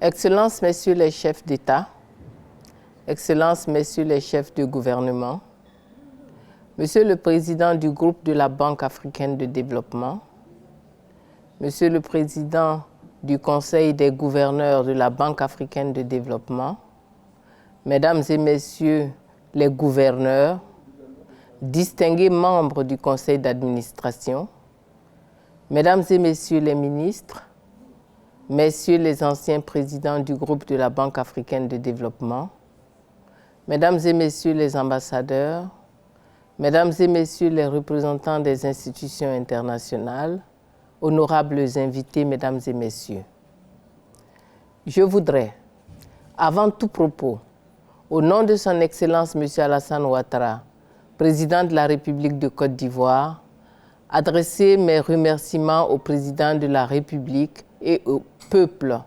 Excellences, Messieurs les chefs d'État, Excellences, Messieurs les chefs de gouvernement, Monsieur le Président du groupe de la Banque africaine de développement, Monsieur le Président du Conseil des gouverneurs de la Banque africaine de développement, Mesdames et Messieurs les gouverneurs, distingués membres du Conseil d'administration, Mesdames et Messieurs les ministres, Messieurs les anciens présidents du groupe de la Banque africaine de développement, Mesdames et Messieurs les ambassadeurs, Mesdames et Messieurs les représentants des institutions internationales, honorables invités, Mesdames et Messieurs, je voudrais, avant tout propos, au nom de son Excellence M. Alassane Ouattara, Président de la République de Côte d'Ivoire, adresser mes remerciements au Président de la République et au peuple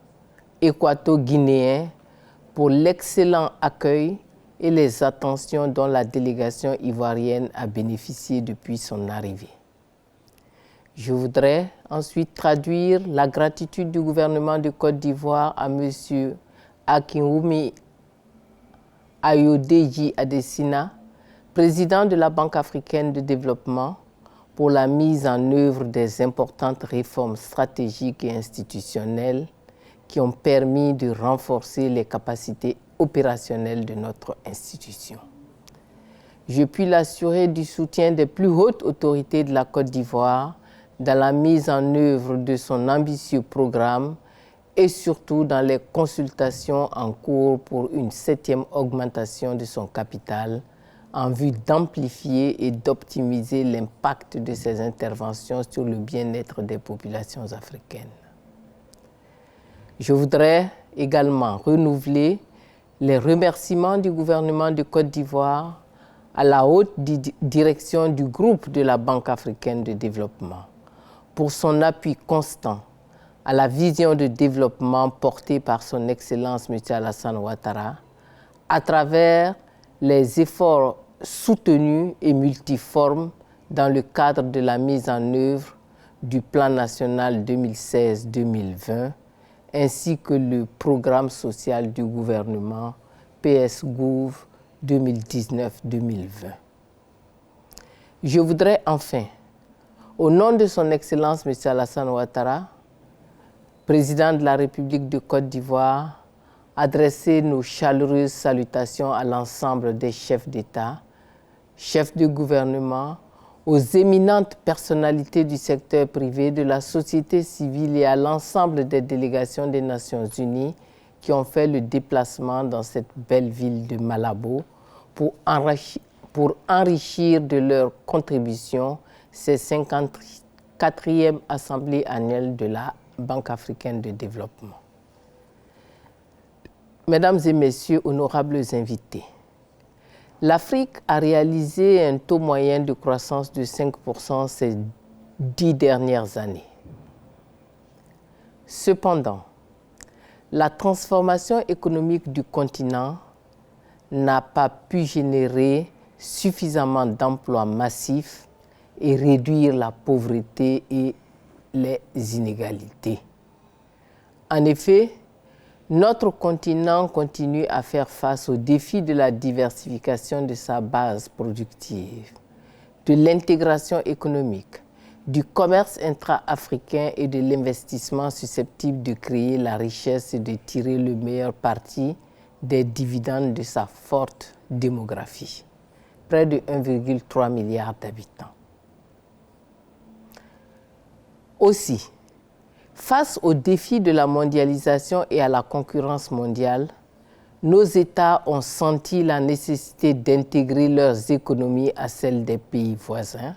équato-guinéen pour l'excellent accueil et les attentions dont la délégation ivoirienne a bénéficié depuis son arrivée. Je voudrais ensuite traduire la gratitude du gouvernement de Côte d'Ivoire à M. Akinwumi Ayodeji Adesina, président de la Banque africaine de développement, pour la mise en œuvre des importantes réformes stratégiques et institutionnelles qui ont permis de renforcer les capacités opérationnelles de notre institution. Je puis l'assurer du soutien des plus hautes autorités de la Côte d'Ivoire dans la mise en œuvre de son ambitieux programme et surtout dans les consultations en cours pour une 7e augmentation de son capital en vue d'amplifier et d'optimiser l'impact de ces interventions sur le bien-être des populations africaines. Je voudrais également renouveler les remerciements du gouvernement de Côte d'Ivoire à la haute direction du groupe de la Banque africaine de développement pour son appui constant à la vision de développement portée par son Excellence M. Alassane Ouattara à travers les efforts soutenus et multiformes dans le cadre de la mise en œuvre du Plan national 2016-2020 ainsi que le programme social du gouvernement PS-Gouv 2019-2020. Je voudrais enfin, au nom de son Excellence M. Alassane Ouattara, Président de la République de Côte d'Ivoire, adresser nos chaleureuses salutations à l'ensemble des chefs d'État, chefs de gouvernement, aux éminentes personnalités du secteur privé, de la société civile et à l'ensemble des délégations des Nations Unies qui ont fait le déplacement dans cette belle ville de Malabo pour enrichir de leur contribution ces 54e Assemblée annuelle de la Banque africaine de développement. Mesdames et Messieurs, honorables invités, l'Afrique a réalisé un taux moyen de croissance de 5% ces 10 dernières années. Cependant, la transformation économique du continent n'a pas pu générer suffisamment d'emplois massifs et réduire la pauvreté et les inégalités. En effet, notre continent continue à faire face aux défis de la diversification de sa base productive, de l'intégration économique, du commerce intra-africain et de l'investissement susceptible de créer la richesse et de tirer le meilleur parti des dividendes de sa forte démographie, près de 1,3 milliard d'habitants. Aussi, face aux défis de la mondialisation et à la concurrence mondiale, nos États ont senti la nécessité d'intégrer leurs économies à celles des pays voisins,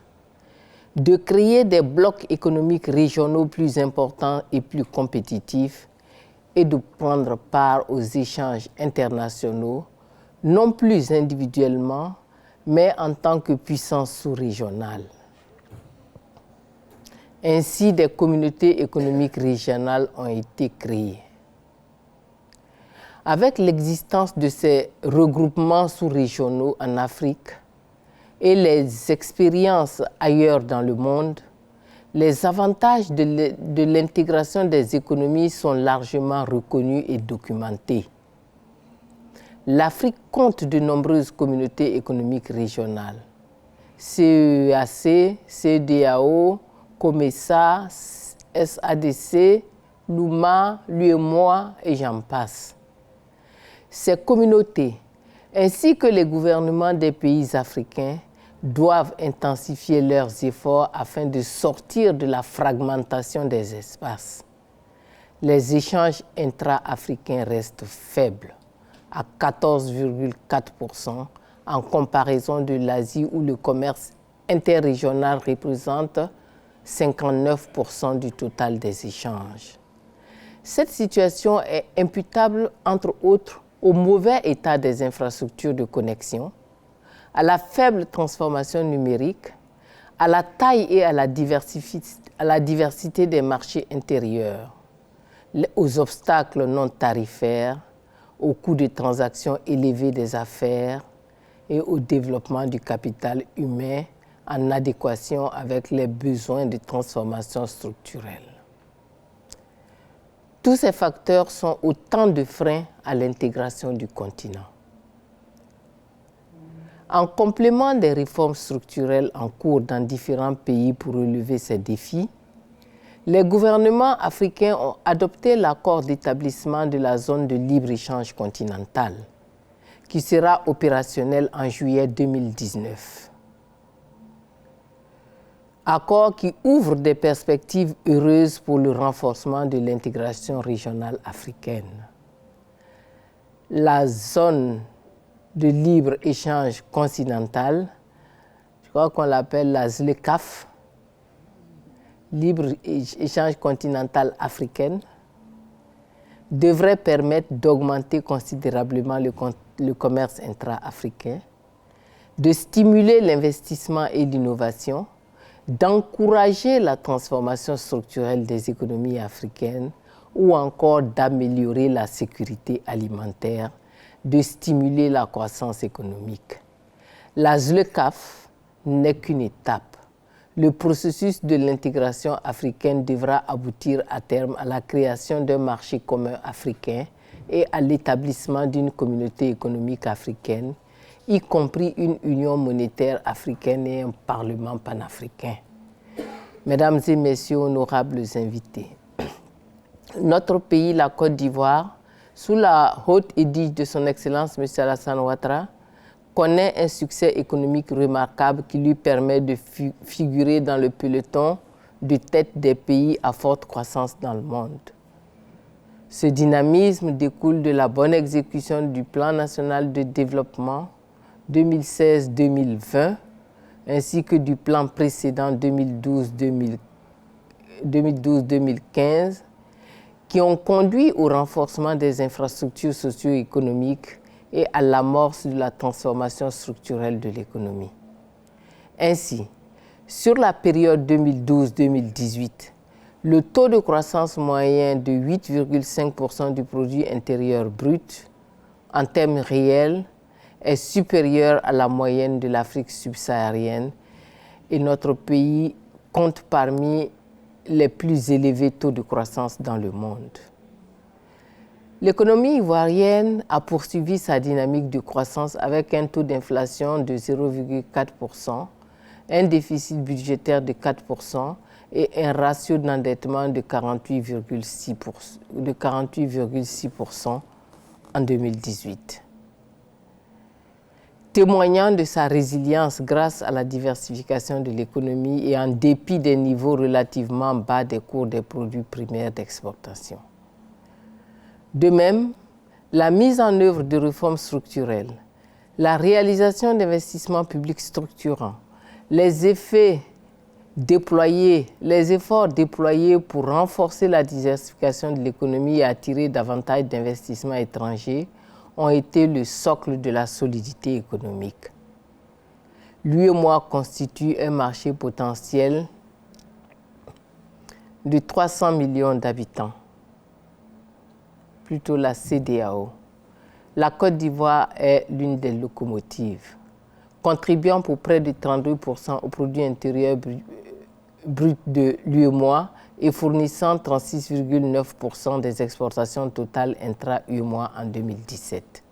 de créer des blocs économiques régionaux plus importants et plus compétitifs et de prendre part aux échanges internationaux, non plus individuellement, mais en tant que puissance sous-régionale. Ainsi, des communautés économiques régionales ont été créées. Avec l'existence de ces regroupements sous-régionaux en Afrique et les expériences ailleurs dans le monde, les avantages de l'intégration des économies sont largement reconnus et documentés. L'Afrique compte de nombreuses communautés économiques régionales. CEEAC, CEDEAO, COMESA, SADC, l'UMA, l'UEMOA et j'en passe. Ces communautés, ainsi que les gouvernements des pays africains, doivent intensifier leurs efforts afin de sortir de la fragmentation des espaces. Les échanges intra-africains restent faibles, à 14,4% en comparaison de l'Asie où le commerce interrégional représente 59% du total des échanges. Cette situation est imputable, entre autres, au mauvais état des infrastructures de connexion, à la faible transformation numérique, à la taille et à la diversité des marchés intérieurs, aux obstacles non tarifaires, aux coûts de transaction élevés des affaires et au développement du capital humain en adéquation avec les besoins de transformation structurelle. Tous ces facteurs sont autant de freins à l'intégration du continent. En complément des réformes structurelles en cours dans différents pays pour relever ces défis, les gouvernements africains ont adopté l'accord d'établissement de la zone de libre-échange continentale, qui sera opérationnel en juillet 2019. Accord qui ouvre des perspectives heureuses pour le renforcement de l'intégration régionale africaine. La zone de libre-échange continentale, je crois qu'on l'appelle la ZLECAF, libre-échange continentale africaine, devrait permettre d'augmenter considérablement le commerce intra-africain, de stimuler l'investissement et l'innovation, d'encourager la transformation structurelle des économies africaines ou encore d'améliorer la sécurité alimentaire, de stimuler la croissance économique. La ZLECAF n'est qu'une étape. Le processus de l'intégration africaine devra aboutir à terme à la création d'un marché commun africain et à l'établissement d'une communauté économique africaine, y compris une union monétaire africaine et un parlement panafricain. Mesdames et messieurs, honorables invités, notre pays, la Côte d'Ivoire, sous la haute égide de son Excellence M. Alassane Ouattara, connaît un succès économique remarquable qui lui permet de figurer dans le peloton de tête des pays à forte croissance dans le monde. Ce dynamisme découle de la bonne exécution du Plan national de développement 2016-2020 ainsi que du plan précédent 2012-2015 qui ont conduit au renforcement des infrastructures socio-économiques et à l'amorce de la transformation structurelle de l'économie. Ainsi, sur la période 2012-2018, le taux de croissance moyen de 8,5% du produit intérieur brut, en termes réels, est supérieur à la moyenne de l'Afrique subsaharienne et notre pays compte parmi les plus élevés taux de croissance dans le monde. L'économie ivoirienne a poursuivi sa dynamique de croissance avec un taux d'inflation de 0,4%, un déficit budgétaire de 4% et un ratio d'endettement de 48,6% en 2018. Témoignant de sa résilience grâce à la diversification de l'économie et en dépit des niveaux relativement bas des cours des produits primaires d'exportation. De même, la mise en œuvre de réformes structurelles, la réalisation d'investissements publics structurants, les efforts déployés pour renforcer la diversification de l'économie et attirer davantage d'investissements étrangers ont été le socle de la solidité économique. L'UEMOA constitue un marché potentiel de 300 millions d'habitants, plutôt la CEDEAO. La Côte d'Ivoire est l'une des locomotives, contribuant pour près de 32% au produit intérieur brut de l'UEMOA et fournissant 36,9% des exportations totales intra-UEMOA en 2017.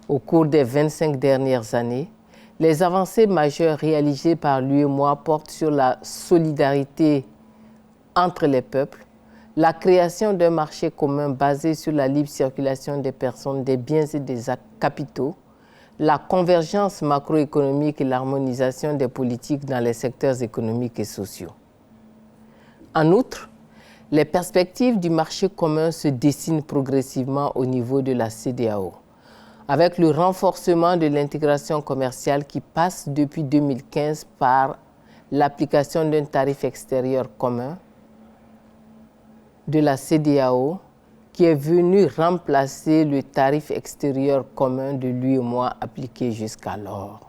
Au cours des 25 dernières années, les avancées majeures réalisées par l'UEMOA portent sur la solidarité entre les peuples, la création d'un marché commun basé sur la libre circulation des personnes, des biens et des capitaux, la convergence macroéconomique et l'harmonisation des politiques dans les secteurs économiques et sociaux. En outre, les perspectives du marché commun se dessinent progressivement au niveau de la CEDEAO, avec le renforcement de l'intégration commerciale qui passe depuis 2015 par l'application d'un tarif extérieur commun de la CEDEAO qui est venu remplacer le tarif extérieur commun de l'UEMOA appliqué jusqu'alors.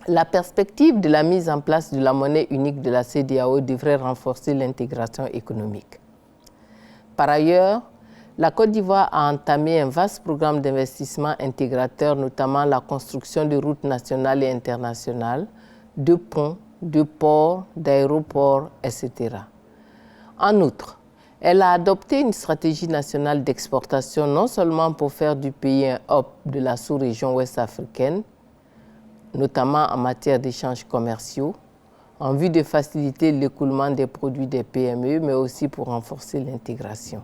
La perspective de la mise en place de la monnaie unique de la CEDEAO devrait renforcer l'intégration économique. Par ailleurs, la Côte d'Ivoire a entamé un vaste programme d'investissement intégrateur, notamment la construction de routes nationales et internationales, de ponts, de ports, d'aéroports, etc. En outre, elle a adopté une stratégie nationale d'exportation non seulement pour faire du pays un hub de la sous-région ouest-africaine, notamment en matière d'échanges commerciaux, en vue de faciliter l'écoulement des produits des PME, mais aussi pour renforcer l'intégration.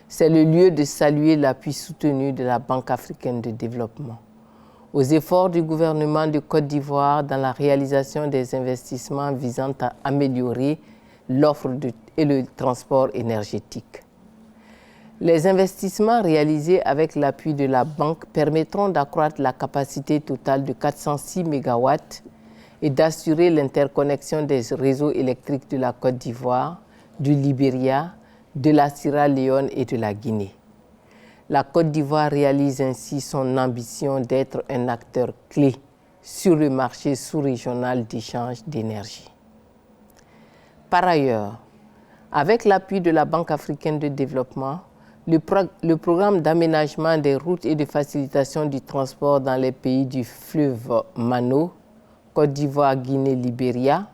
C'est le lieu de saluer l'appui soutenu de la Banque africaine de développement aux efforts du gouvernement de Côte d'Ivoire dans la réalisation des investissements visant à améliorer l'offre et le transport énergétique. Les investissements réalisés avec l'appui de la banque permettront d'accroître la capacité totale de 406 MW et d'assurer l'interconnexion des réseaux électriques de la Côte d'Ivoire, du Libéria, de la Sierra Leone et de la Guinée. La Côte d'Ivoire réalise ainsi son ambition d'être un acteur clé sur le marché sous-régional d'échange d'énergie. Par ailleurs, avec l'appui de la Banque africaine de développement, le programme d'aménagement des routes et de facilitation du transport dans les pays du fleuve Mano, Côte d'Ivoire, Guinée, Libéria,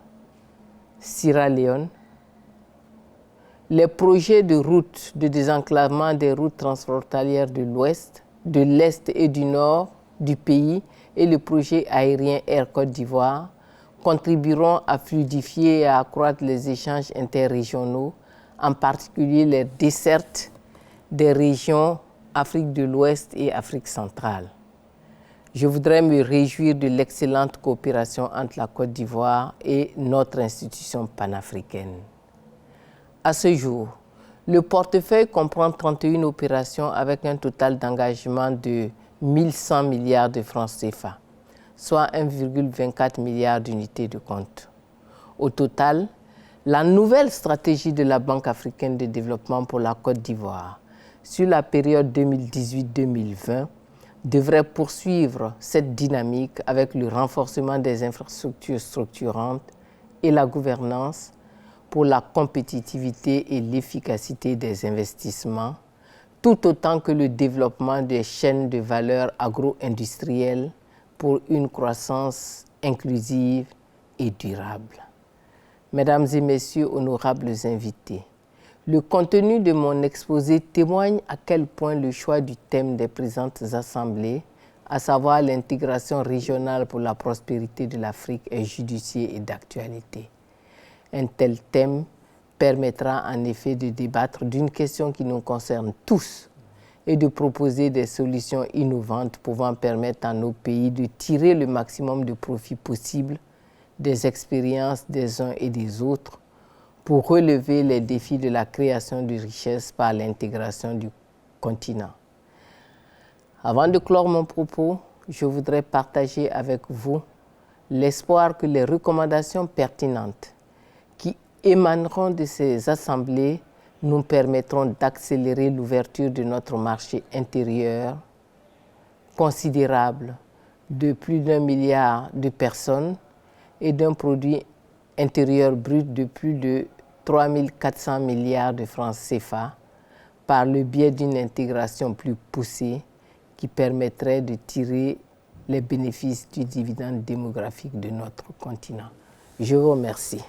Sierra Leone, les projets de routes de désenclavement des routes transfrontalières de l'Ouest, de l'Est et du Nord du pays et le projet aérien Air Côte d'Ivoire contribueront à fluidifier et à accroître les échanges interrégionaux, en particulier les dessertes des régions Afrique de l'Ouest et Afrique centrale. Je voudrais me réjouir de l'excellente coopération entre la Côte d'Ivoire et notre institution panafricaine. À ce jour, le portefeuille comprend 31 opérations avec un total d'engagement de 1100 milliards de francs CFA, soit 1,24 milliard d'unités de compte. Au total, la nouvelle stratégie de la Banque africaine de développement pour la Côte d'Ivoire sur la période 2018-2020 devrait poursuivre cette dynamique avec le renforcement des infrastructures structurantes et la gouvernance pour la compétitivité et l'efficacité des investissements, tout autant que le développement des chaînes de valeur agro-industrielles pour une croissance inclusive et durable. Mesdames et messieurs, honorables invités, le contenu de mon exposé témoigne à quel point le choix du thème des présentes assemblées, à savoir l'intégration régionale pour la prospérité de l'Afrique, est judicieux et d'actualité. Un tel thème permettra en effet de débattre d'une question qui nous concerne tous et de proposer des solutions innovantes pouvant permettre à nos pays de tirer le maximum de profit possible des expériences des uns et des autres pour relever les défis de la création de richesses par l'intégration du continent. Avant de clore mon propos, je voudrais partager avec vous l'espoir que les recommandations pertinentes qui émaneront de ces assemblées nous permettront d'accélérer l'ouverture de notre marché intérieur considérable de plus d'1 milliard de personnes et d'un produit intérieur brut de plus de 3 400 milliards de francs CFA par le biais d'une intégration plus poussée qui permettrait de tirer les bénéfices du dividende démographique de notre continent. Je vous remercie.